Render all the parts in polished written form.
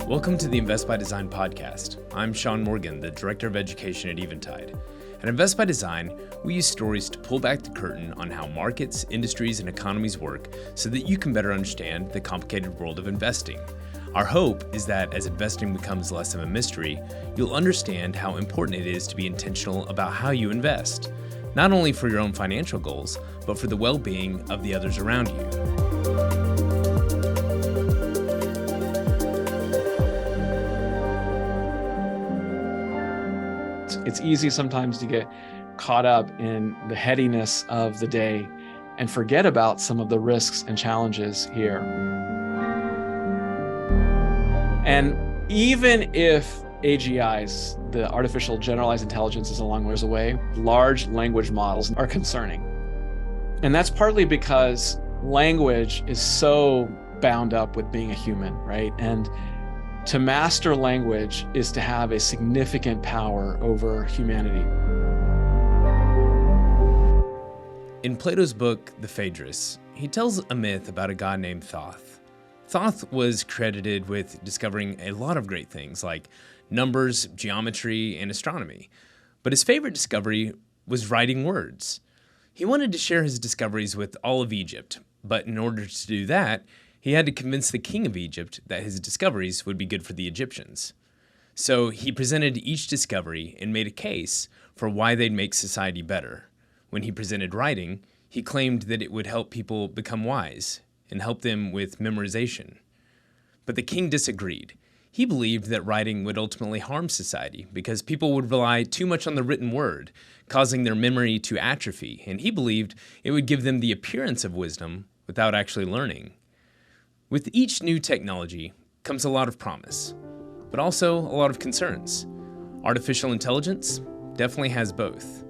Welcome to the Invest by Design podcast. I'm Sean Morgan, the Director of Education at Eventide. At Invest by Design, we use stories to pull back the curtain on how markets, industries, and economies work so that you can better understand the complicated world of investing. Our hope is that as investing becomes less of a mystery, you'll understand how important it is to be intentional about how you invest, not only for your own financial goals, but for the well-being of the others around you. It's easy sometimes to get caught up in the headiness of the day and forget about some of the risks and challenges here. And even if AGIs, the artificial generalized intelligence, is a long ways away, large language models are concerning. And that's partly because language is so bound up with being a human, right? And to master language is to have a significant power over humanity. In Plato's book, The Phaedrus, he tells a myth about a god named Thoth. Thoth was credited with discovering a lot of great things like numbers, geometry, and astronomy. But his favorite discovery was writing words. He wanted to share his discoveries with all of Egypt, but in order to do that, he had to convince the king of Egypt that his discoveries would be good for the Egyptians. So he presented each discovery and made a case for why they'd make society better. When he presented writing, he claimed that it would help people become wise and help them with memorization. But the king disagreed. He believed that writing would ultimately harm society because people would rely too much on the written word, causing their memory to atrophy, and he believed it would give them the appearance of wisdom without actually learning. With each new technology comes a lot of promise, but also a lot of concerns. Artificial intelligence definitely has both.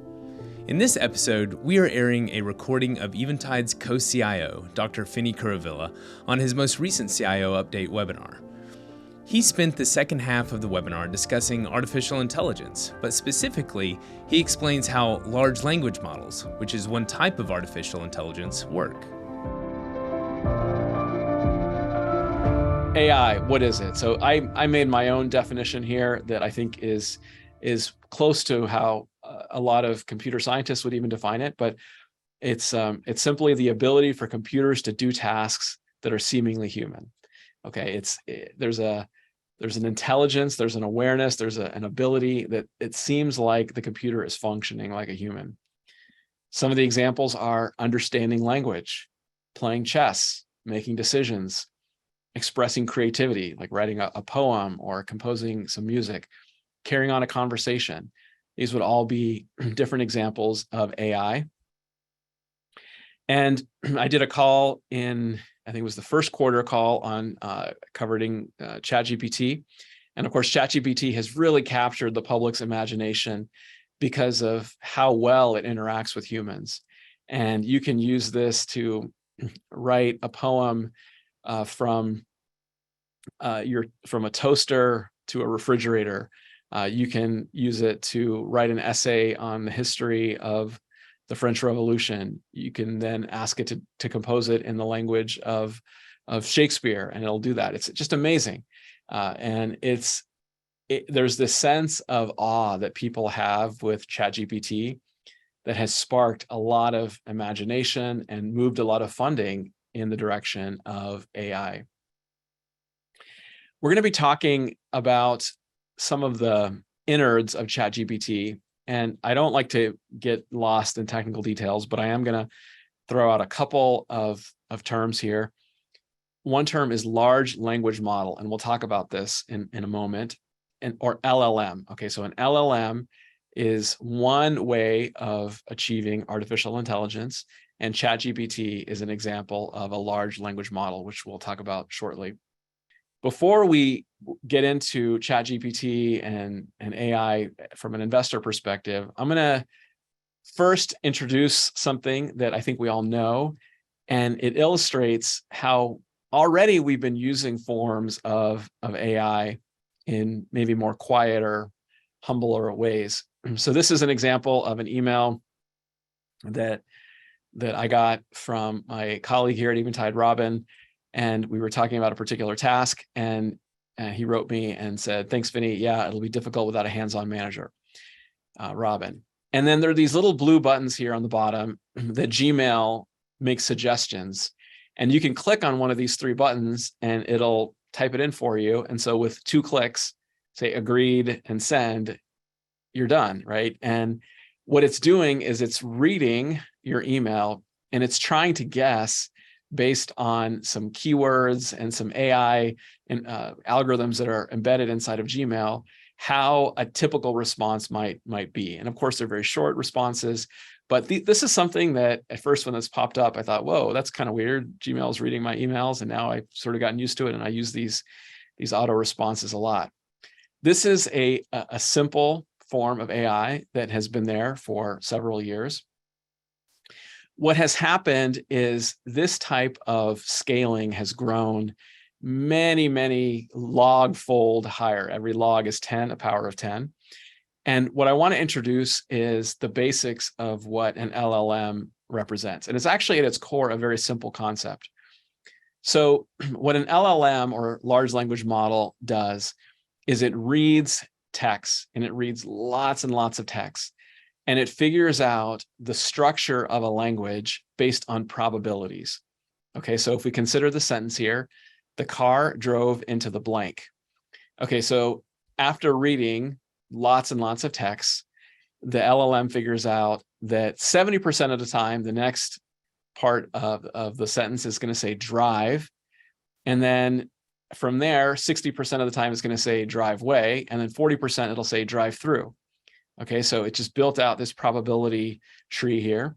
In this episode, we are airing a recording of Eventide's Co-CIO, Dr. Finny Kuruvilla, on his most recent CIO Update webinar. He spent the second half of the webinar discussing artificial intelligence, but specifically, he explains how large language models, which is one type of artificial intelligence, work. AI, what is it? So I made my own definition here that I think is close to how a lot of computer scientists would even define it, but it's simply the ability for computers to do tasks that are seemingly human. Okay, there's an intelligence, there's an awareness, there's an ability that it seems like the computer is functioning like a human. Some of the examples are understanding language, playing chess, making decisions, expressing creativity, like writing a poem or composing some music, carrying on a conversation. These would all be different examples of AI. And I did a call in, I think it was the first quarter call on covering ChatGPT. And of course, ChatGPT has really captured the public's imagination because of how well it interacts with humans. And you can use this to write a poem from a toaster to a refrigerator. You can use it to write an essay on the history of the French Revolution. You can then ask it to compose it in the language of Shakespeare, and it'll do that. It's just amazing. And there's this sense of awe that people have with ChatGPT that has sparked a lot of imagination and moved a lot of funding in the direction of AI. We're going to be talking about some of the innards of ChatGPT, and I don't like to get lost in technical details, but I am going to throw out a couple of terms here. One term is large language model, and we'll talk about this in a moment, or LLM. Okay, so an LLM is one way of achieving artificial intelligence, and ChatGPT is an example of a large language model, which we'll talk about shortly. Before we get into ChatGPT and AI from an investor perspective, I'm going to first introduce something that I think we all know, and it illustrates how already we've been using forms of AI in maybe more quieter, humbler ways. So this is an example of an email that I got from my colleague here at Eventide, Robin, and we were talking about a particular task, and he wrote me and said, thanks, Vinny. Yeah, it'll be difficult without a hands-on manager, Robin. And then there are these little blue buttons here on the bottom that Gmail makes suggestions. And you can click on one of these 3 buttons and it'll type it in for you. And so with 2 clicks, say agreed and send, you're done, right? And what it's doing is it's reading your email and it's trying to guess based on some keywords and some AI and algorithms that are embedded inside of Gmail, how a typical response might be. And of course, they're very short responses, but this is something that at first when this popped up, I thought, whoa, that's kind of weird. Gmail is reading my emails, and now I've sort of gotten used to it, and I use these auto responses a lot. This is a simple form of AI that has been there for several years. What has happened is this type of scaling has grown many, many log-fold higher. Every log is 10, a power of 10. And what I want to introduce is the basics of what an LLM represents. And it's actually at its core a very simple concept. So what an LLM or large language model does is it reads text, and it reads lots and lots of text. And it figures out the structure of a language based on probabilities. Okay, so if we consider the sentence here, the car drove into the blank. Okay, so after reading lots and lots of text, the LLM figures out that 70% of the time, the next part of the sentence is going to say drive. And then from there, 60% of the time it's going to say driveway. And then 40% it'll say drive through. Okay, so it just built out this probability tree here.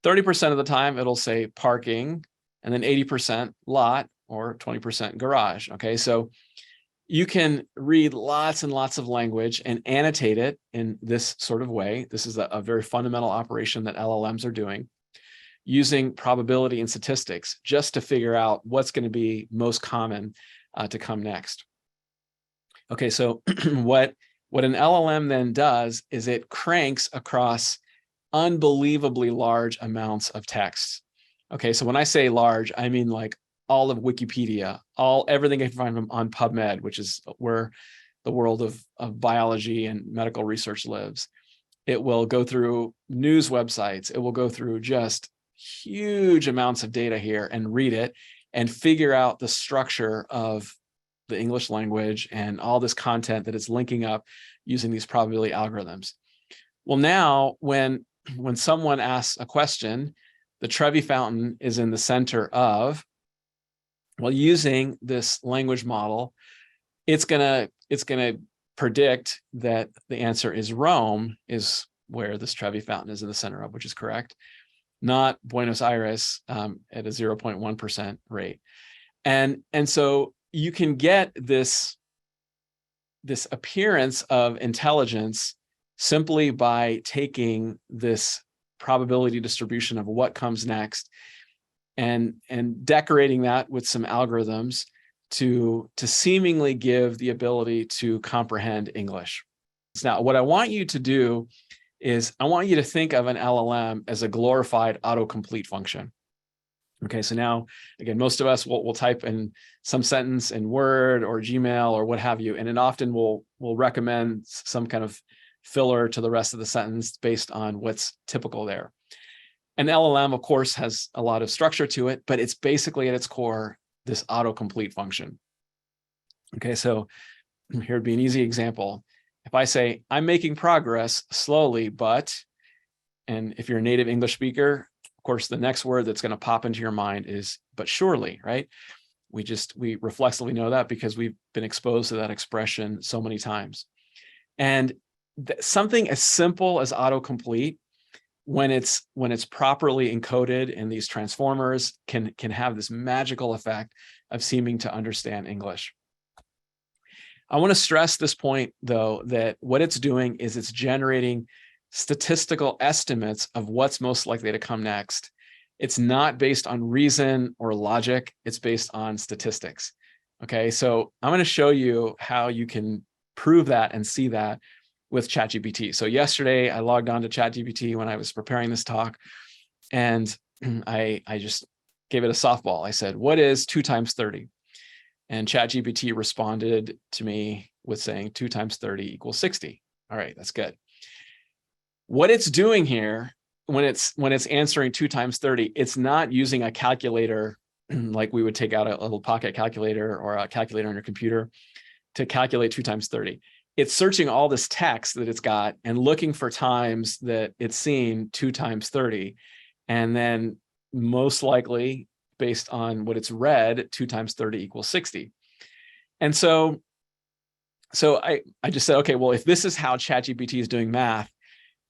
30% of the time it'll say parking, and then 80% lot, or 20% garage. Okay, so you can read lots and lots of language and annotate it in this sort of way. This is a very fundamental operation that LLMs are doing, using probability and statistics just to figure out what's going to be most common to come next. Okay, so what an LLM then does is it cranks across unbelievably large amounts of text. Okay, so when I say large, I mean like all of Wikipedia, everything I can find on PubMed, which is where the world of biology and medical research lives. It will go through news websites. It will go through just huge amounts of data here and read it and figure out the structure of the English language and all this content that it's linking up using these probability algorithms. Well, now when someone asks a question, the Trevi fountain is in the center of, well, using this language model, it's gonna predict that the answer is Rome, is where this Trevi fountain is in the center of, which is correct, not Buenos Aires at a 0.1% rate. And so you can get this appearance of intelligence simply by taking this probability distribution of what comes next and decorating that with some algorithms to seemingly give the ability to comprehend English. Now, what I want you to do is I want you to think of an LLM as a glorified autocomplete function. Okay, so now, again, most of us will type in some sentence in Word or Gmail or what have you, and it often will recommend some kind of filler to the rest of the sentence based on what's typical there. An LLM, of course, has a lot of structure to it, but it's basically at its core this autocomplete function. Okay, so here would be an easy example. If I say, I'm making progress slowly, but, and if you're a native English speaker, of course, the next word that's going to pop into your mind is, but surely, right? We reflexively know that because we've been exposed to that expression so many times. And something as simple as autocomplete, when it's properly encoded in these transformers, can have this magical effect of seeming to understand English. I want to stress this point, though, that what it's doing is it's generating statistical estimates of what's most likely to come next. It's not based on reason or logic. It's based on statistics. Okay, so I'm going to show you how you can prove that and see that with ChatGPT. So yesterday I logged on to ChatGPT when I was preparing this talk, and I just gave it a softball. I said, what is 2 times 30? And ChatGPT responded to me with saying 2 times 30 equals 60. All right, that's good. What it's doing here, when it's answering 2 times 30, it's not using a calculator like we would take out a little pocket calculator or a calculator on your computer to calculate 2 times 30. It's searching all this text that it's got and looking for times that it's seen 2 times 30. And then most likely, based on what it's read, 2 times 30 equals 60. And so I just said, okay, well, if this is how ChatGPT is doing math,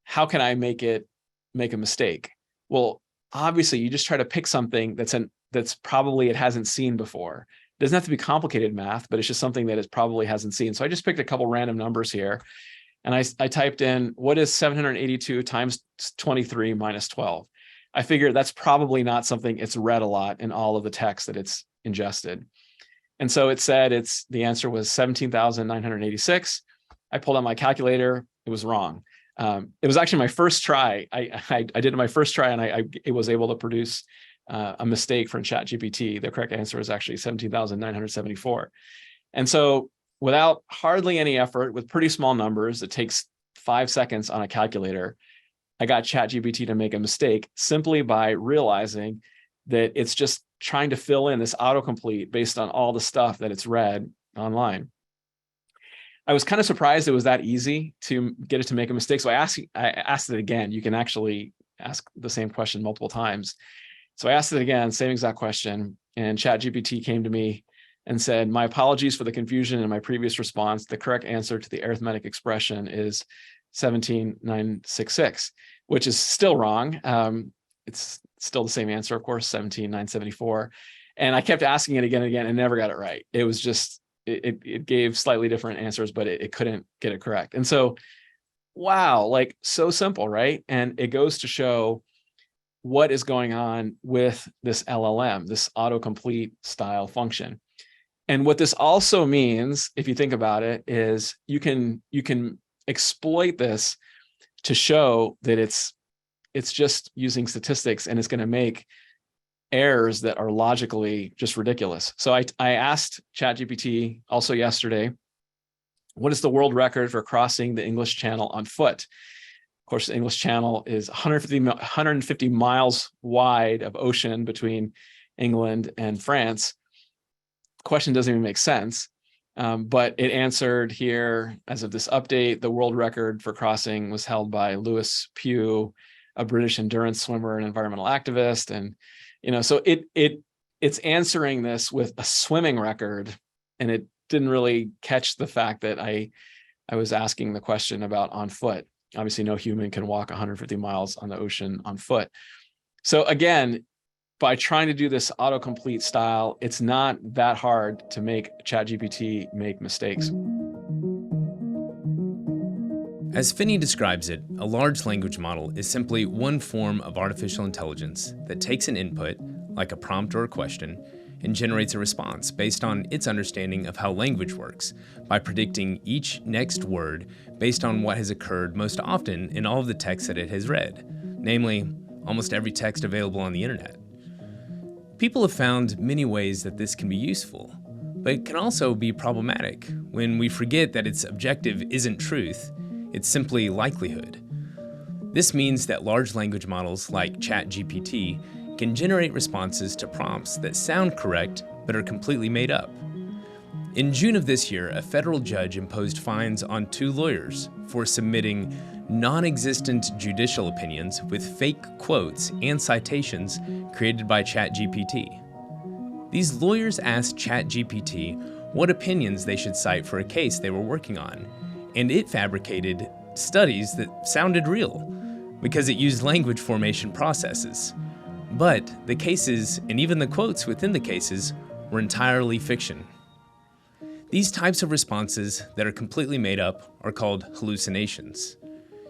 how can I make a mistake? Well, obviously, you just try to pick something that's probably it hasn't seen before. It doesn't have to be complicated math, but it's just something that it probably hasn't seen. So I just picked a couple random numbers here, and I typed in, what is 782 times 23 minus 12? I figured that's probably not something it's read a lot in all of the text that it's ingested. And so it said the answer was 17,986. I pulled out my calculator. It was wrong. It was actually my first try. I did it my first try, and it was able to produce a mistake from ChatGPT. The correct answer was actually 17,974. And so without hardly any effort, with pretty small numbers, it takes 5 seconds on a calculator, I got ChatGPT to make a mistake simply by realizing that it's just trying to fill in this autocomplete based on all the stuff that it's read online. I was kind of surprised it was that easy to get it to make a mistake. So I asked it again. You can actually ask the same question multiple times. So I asked it again, same exact question, and ChatGPT came to me and said, my apologies for the confusion in my previous response. The correct answer to the arithmetic expression is 17,966, which is still wrong. It's still the same answer, of course, 17,974. And I kept asking it again and again and never got it right. It was just, it gave slightly different answers, but it couldn't get it correct. And so, wow, like so simple, right? And it goes to show what is going on with this LLM, this autocomplete style function. And what this also means, if you think about it, is you can exploit this to show that it's just using statistics, and it's going to make errors that are logically just ridiculous. So I asked ChatGPT also yesterday, what is the world record for crossing the English Channel on foot? Of course, the English Channel is 150 miles wide of ocean between England and France. The question doesn't even make sense. But it answered here, as of this update, the world record for crossing was held by Lewis Pugh, a British endurance swimmer and environmental activist. And, so it's answering this with a swimming record, and it didn't really catch the fact that I was asking the question about on foot. Obviously, no human can walk 150 miles on the ocean on foot. So again, by trying to do this autocomplete style, it's not that hard to make ChatGPT make mistakes. As Finny describes it, a large language model is simply one form of artificial intelligence that takes an input, like a prompt or a question, and generates a response based on its understanding of how language works, by predicting each next word based on what has occurred most often in all of the text that it has read, namely, almost every text available on the internet. People have found many ways that this can be useful, but it can also be problematic when we forget that its objective isn't truth, it's simply likelihood. This means that large language models like ChatGPT can generate responses to prompts that sound correct but are completely made up. In June of this year, a federal judge imposed fines on 2 lawyers for submitting non-existent judicial opinions with fake quotes and citations created by ChatGPT. These lawyers asked ChatGPT what opinions they should cite for a case they were working on, and it fabricated studies that sounded real because it used language formation processes. But the cases, and even the quotes within the cases, were entirely fiction. These types of responses that are completely made up are called hallucinations.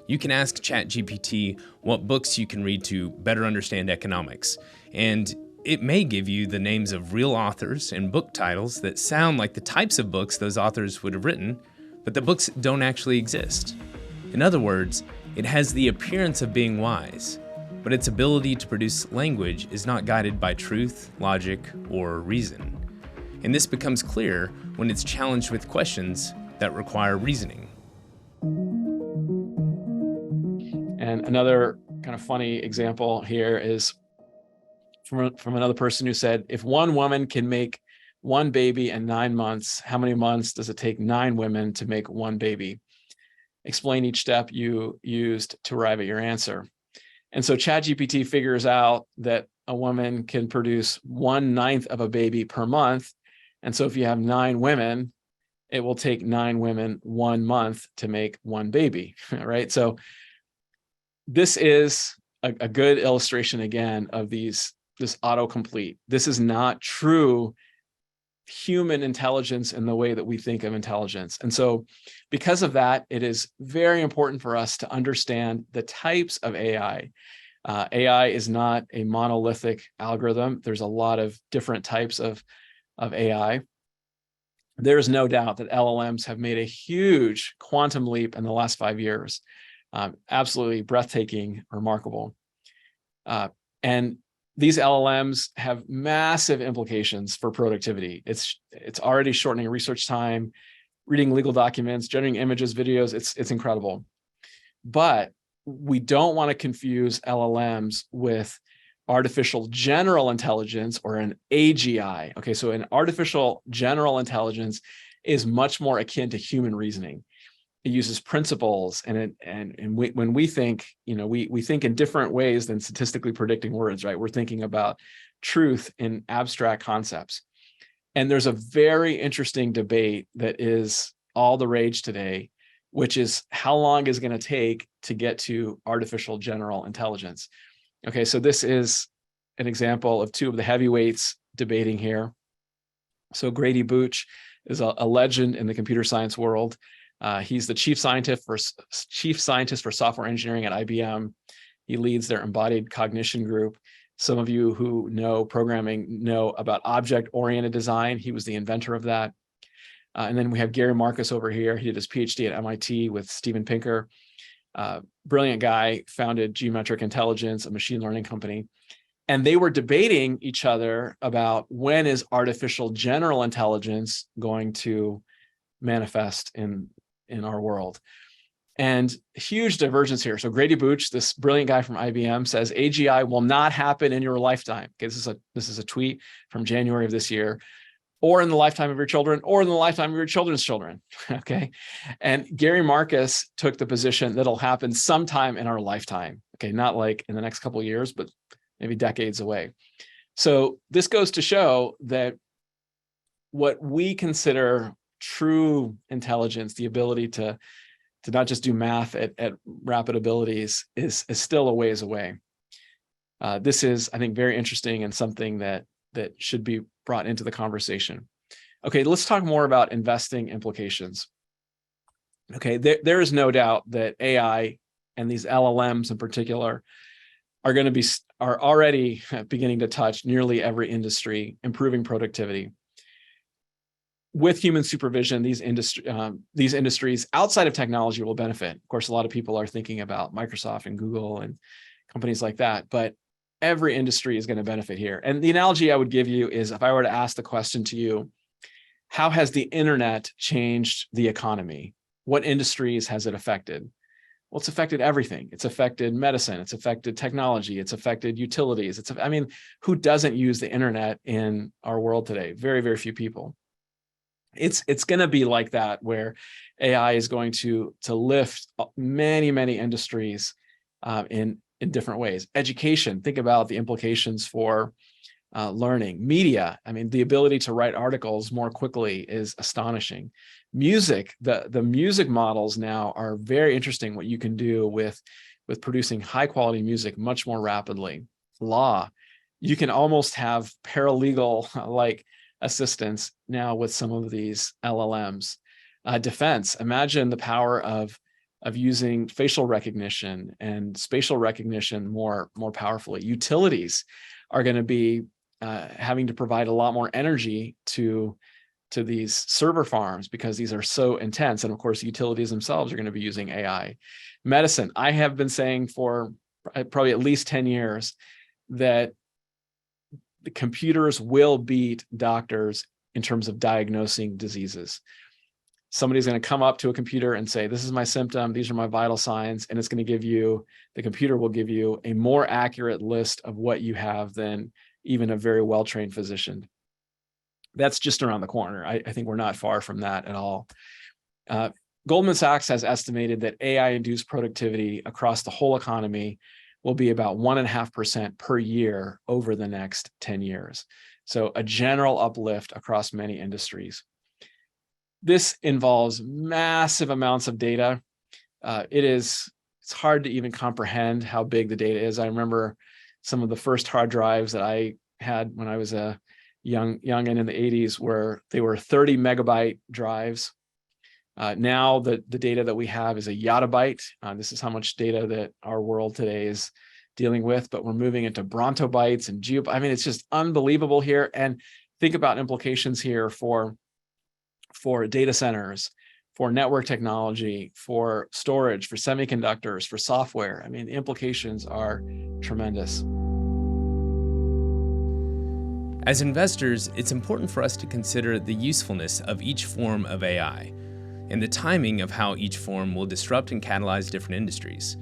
You can ask ChatGPT what books you can read to better understand economics, and it may give you the names of real authors and book titles that sound like the types of books those authors would have written, but the books don't actually exist. In other words, it has the appearance of being wise, but its ability to produce language is not guided by truth, logic, or reason. and this becomes clear when it's challenged with questions that require reasoning. And another kind of funny example here is from another person who said, if one woman can make one baby in 9 months, how many months does it take 9 women to make one baby? Explain each step you used to arrive at your answer. And so ChatGPT figures out that a woman can produce 1/9 of a baby per month. And so if you have 9 women, it will take 9 women 1 month to make one baby, right? So this is a good illustration again of this autocomplete. This is not true human intelligence in the way that we think of intelligence. And so because of that, it is very important for us to understand the types of AI. AI is not a monolithic algorithm. There's a lot of different types of AI. There's no doubt that LLMs have made a huge quantum leap in the last 5 years. Absolutely breathtaking, remarkable. And these LLMs have massive implications for productivity. It's already shortening research time, reading legal documents, generating images, videos. It's incredible. But we don't want to confuse LLMs with artificial general intelligence or an AGI. Okay, so an artificial general intelligence is much more akin to human reasoning. It uses principles, and when we think, we think in different ways than statistically predicting words, right? We're thinking about truth in abstract concepts. And there's a very interesting debate that is all the rage today, which is how long is it going to take to get to artificial general intelligence? Okay, so this is an example of 2 of the heavyweights debating here. So Grady Booch is a legend in the computer science world. He's the chief scientist for software engineering at IBM. He leads their embodied cognition group. Some of you who know programming know about object-oriented design. He was the inventor of that. And then we have Gary Marcus over here. He did his PhD at MIT with Steven Pinker. Brilliant guy, founded Geometric Intelligence, a machine learning company. And they were debating each other about when is artificial general intelligence going to manifest in our world. And huge divergence here. So Grady Booch, this brilliant guy from IBM, says AGI will not happen in your lifetime. Okay, this is a tweet from January of this year, or in the lifetime of your children, or in the lifetime of your children's children. Okay. And Gary Marcus took the position that it'll happen sometime in our lifetime. Okay, not like in the next couple of years, but maybe decades away. So this goes to show that what we consider true intelligence, the ability to not just do math at rapid abilities, is still a ways away. This is, I think, very interesting and something that should be brought into the conversation. Okay, let's talk more about investing implications. Okay, there is no doubt that AI and these LLMs in particular are already beginning to touch nearly every industry, improving productivity. With human supervision, these industries outside of technology will benefit. Of course, a lot of people are thinking about Microsoft and Google and companies like that, but every industry is going to benefit here. And the analogy I would give you is if I were to ask the question to you, how has the internet changed the economy? What industries has it affected? Well, it's affected everything. It's affected medicine. It's affected technology. It's affected utilities. Who doesn't use the internet in our world today? Very, very few people. It's going to be like that, where AI is going to lift many, many industries in different ways. Education, think about the implications for learning. Media, the ability to write articles more quickly is astonishing. Music, the music models now are very interesting, what you can do with producing high quality music much more rapidly. Law, you can almost have paralegal like assistance now with some of these LLMs. Defense, imagine the power of using facial recognition and spatial recognition more powerfully. Utilities are going to be having to provide a lot more energy to these server farms because these are so intense. And of course, utilities themselves are going to be using AI. Medicine, I have been saying for probably at least 10 years that the computers will beat doctors in terms of diagnosing diseases. Somebody's going to come up to a computer and say, this is my symptom, these are my vital signs, and it's going to give you, the computer will give you a more accurate list of what you have than even a very well-trained physician. That's just around the corner. I think we're not far from that at all. Goldman Sachs has estimated that AI-induced productivity across the whole economy will be about 1.5% per year over the next 10 years. So a general uplift across many industries. This involves massive amounts of data. It's hard to even comprehend how big the data is. I remember some of the first hard drives that I had when I was a young and in the 80s, where they were 30 megabyte drives. Now the data that we have is a yottabyte. This is how much data that our world today is dealing with, but we're moving into brontobytes and I mean, it's just unbelievable here. And think about implications here for data centers, for network technology, for storage, for semiconductors, for software. I mean, the implications are tremendous. As investors, it's important for us to consider the usefulness of each form of AI and the timing of how each form will disrupt and catalyze different industries.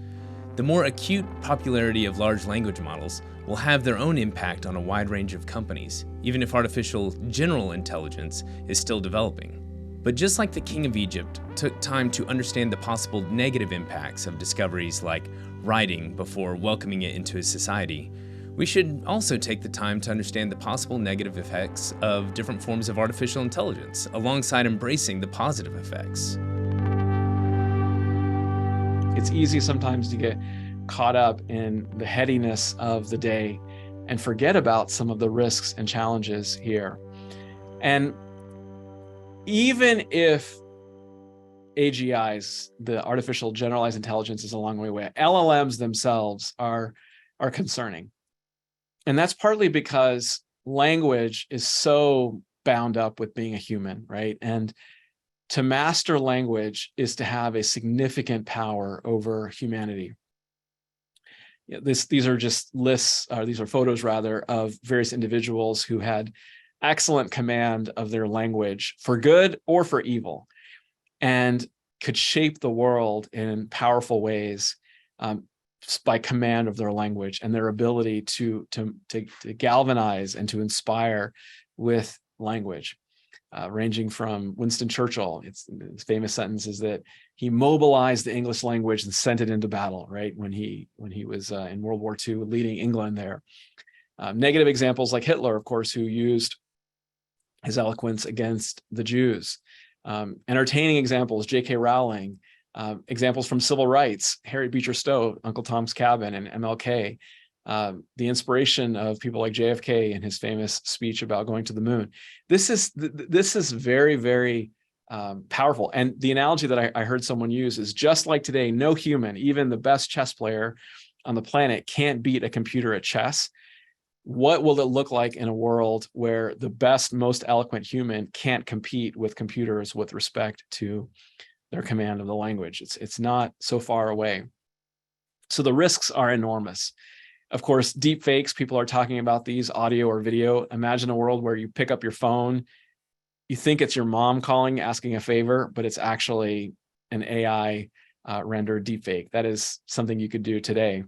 The more acute popularity of large language models will have their own impact on a wide range of companies, even if artificial general intelligence is still developing. But just like the King of Egypt took time to understand the possible negative impacts of discoveries like writing before welcoming it into his society, we should also take the time to understand the possible negative effects of different forms of artificial intelligence, alongside embracing the positive effects. It's easy sometimes to get caught up in the headiness of the day and forget about some of the risks and challenges here. And even if AGIs, the artificial generalized intelligence, is a long way away, LLMs themselves are concerning. And that's partly because language is so bound up with being a human, right? And to master language is to have a significant power over humanity. These are just lists, or these are photos rather, of various individuals who had excellent command of their language for good or for evil, and could shape the world in powerful ways by command of their language and their ability to galvanize and to inspire with language. Ranging from Winston Churchill, his famous sentence is that he mobilized the English language and sent it into battle, right? When he was in World War II, leading England there. Negative examples like Hitler, of course, who used his eloquence against the Jews. Entertaining examples, J.K. Rowling. Examples from civil rights, Harriet Beecher Stowe, Uncle Tom's Cabin, and MLK. The inspiration of people like JFK in his famous speech about going to the moon. This is very, very powerful. And the analogy that I heard someone use is, just like today, no human, even the best chess player on the planet, can't beat a computer at chess. What will it look like in a world where the best, most eloquent human can't compete with computers with respect to their command of the language? It's not so far away. So the risks are enormous. Of course, deep fakes, people are talking about these, audio or video. Imagine a world where you pick up your phone, you think it's your mom calling, asking a favor, but it's actually an AI rendered deep fake. That is something you could do today.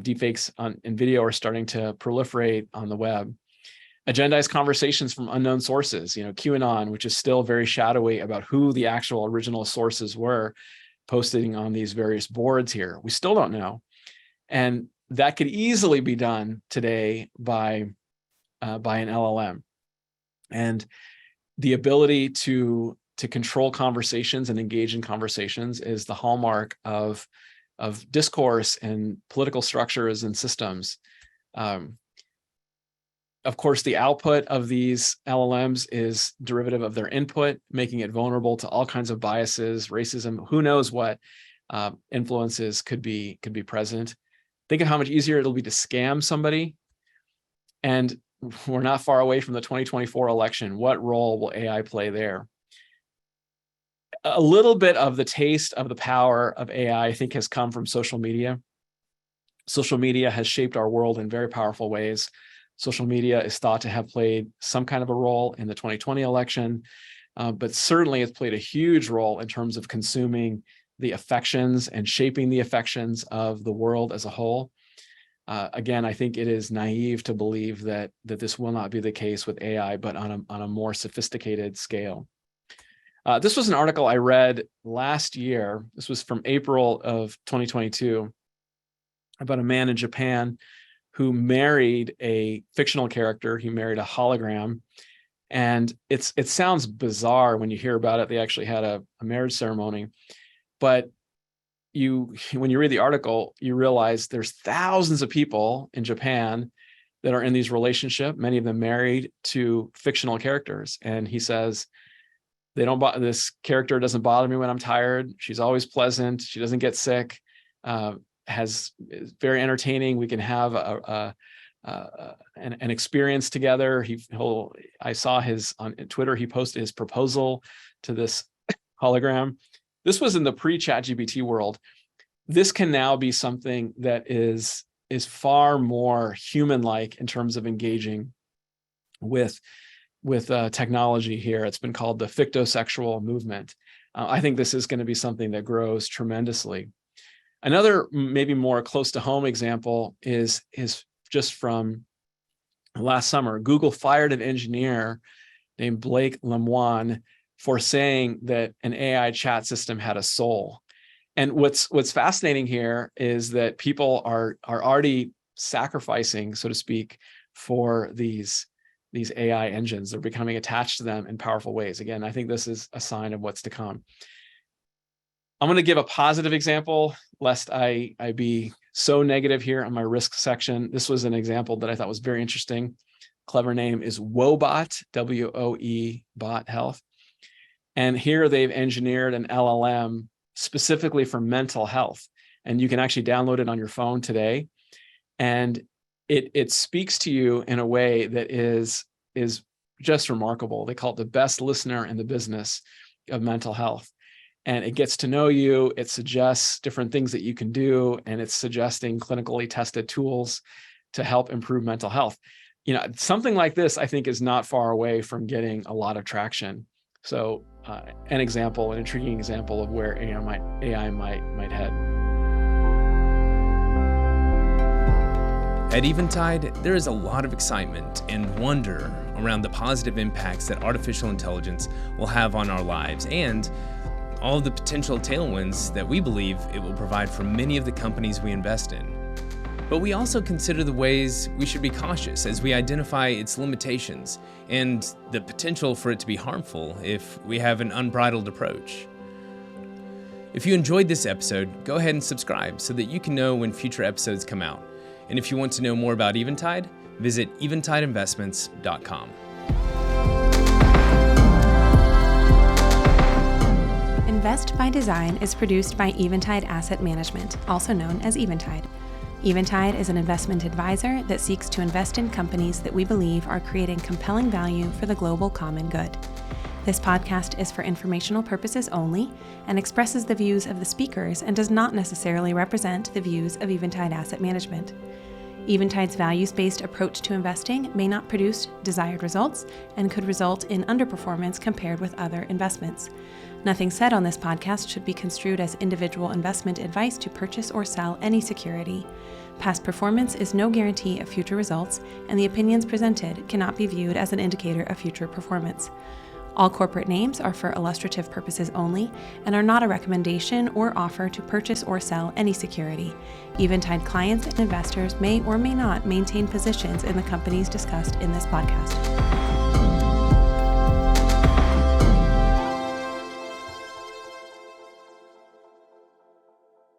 Deep fakes in video are starting to proliferate on the web. Agendized conversations from unknown sources, QAnon, which is still very shadowy about who the actual original sources were posting on these various boards here. We still don't know. And that could easily be done today by an LLM. And the ability to control conversations and engage in conversations is the hallmark of discourse and political structures and systems. Of course, the output of these LLMs is derivative of their input, making it vulnerable to all kinds of biases, racism, who knows what influences could be present. Think of how much easier it'll be to scam somebody. And we're not far away from the 2024 election. What role will AI play there? A little bit of the taste of the power of AI, I think, has come from social media. Social media has shaped our world in very powerful ways. Social media is thought to have played some kind of a role in the 2020 election, but certainly it's played a huge role in terms of consuming the affections and shaping the affections of the world as a whole. Again, I think it is naive to believe that this will not be the case with AI, but on a more sophisticated scale. This was an article I read last year. This was from April of 2022 about a man in Japan who married a fictional character. He married a hologram. And it sounds bizarre when you hear about it. They actually had a marriage ceremony. But when you read the article, you realize there's thousands of people in Japan that are in these relationships, many of them married to fictional characters. And he says, this character doesn't bother me when I'm tired. She's always pleasant. She doesn't get sick. Is very entertaining. We can have an experience together. I saw on Twitter, he posted his proposal to this hologram. This was in the pre-ChatGPT world. This can now be something that is far more human-like in terms of engaging with technology here. It's been called the fictosexual movement. I think this is going to be something that grows tremendously. Another maybe more close to home example is just from last summer. Google fired an engineer named Blake Lemoine for saying that an AI chat system had a soul. And what's fascinating here is that people are already sacrificing, so to speak, for these AI engines. They're becoming attached to them in powerful ways. Again, I think this is a sign of what's to come. I'm going to give a positive example, lest I be so negative here on my risk section. This was an example that I thought was very interesting. Clever name is Woebot, W-O-E, Bot Health. And here they've engineered an LLM specifically for mental health. And you can actually download it on your phone today. And it speaks to you in a way that is just remarkable. They call it the best listener in the business of mental health. And it gets to know you. It suggests different things that you can do. And it's suggesting clinically tested tools to help improve mental health. Something like this, I think, is not far away from getting a lot of traction. So an intriguing example of where AI might head. At Eventide, there is a lot of excitement and wonder around the positive impacts that artificial intelligence will have on our lives and all of the potential tailwinds that we believe it will provide for many of the companies we invest in. But we also consider the ways we should be cautious as we identify its limitations and the potential for it to be harmful if we have an unbridled approach. If you enjoyed this episode, go ahead and subscribe so that you can know when future episodes come out. And if you want to know more about Eventide, visit eventideinvestments.com. Invest by Design is produced by Eventide Asset Management, also known as Eventide. Eventide is an investment advisor that seeks to invest in companies that we believe are creating compelling value for the global common good. This podcast is for informational purposes only and expresses the views of the speakers and does not necessarily represent the views of Eventide Asset Management. Eventide's values-based approach to investing may not produce desired results and could result in underperformance compared with other investments. Nothing said on this podcast should be construed as individual investment advice to purchase or sell any security. Past performance is no guarantee of future results, and the opinions presented cannot be viewed as an indicator of future performance. All corporate names are for illustrative purposes only and are not a recommendation or offer to purchase or sell any security. Eventide clients and investors may or may not maintain positions in the companies discussed in this podcast.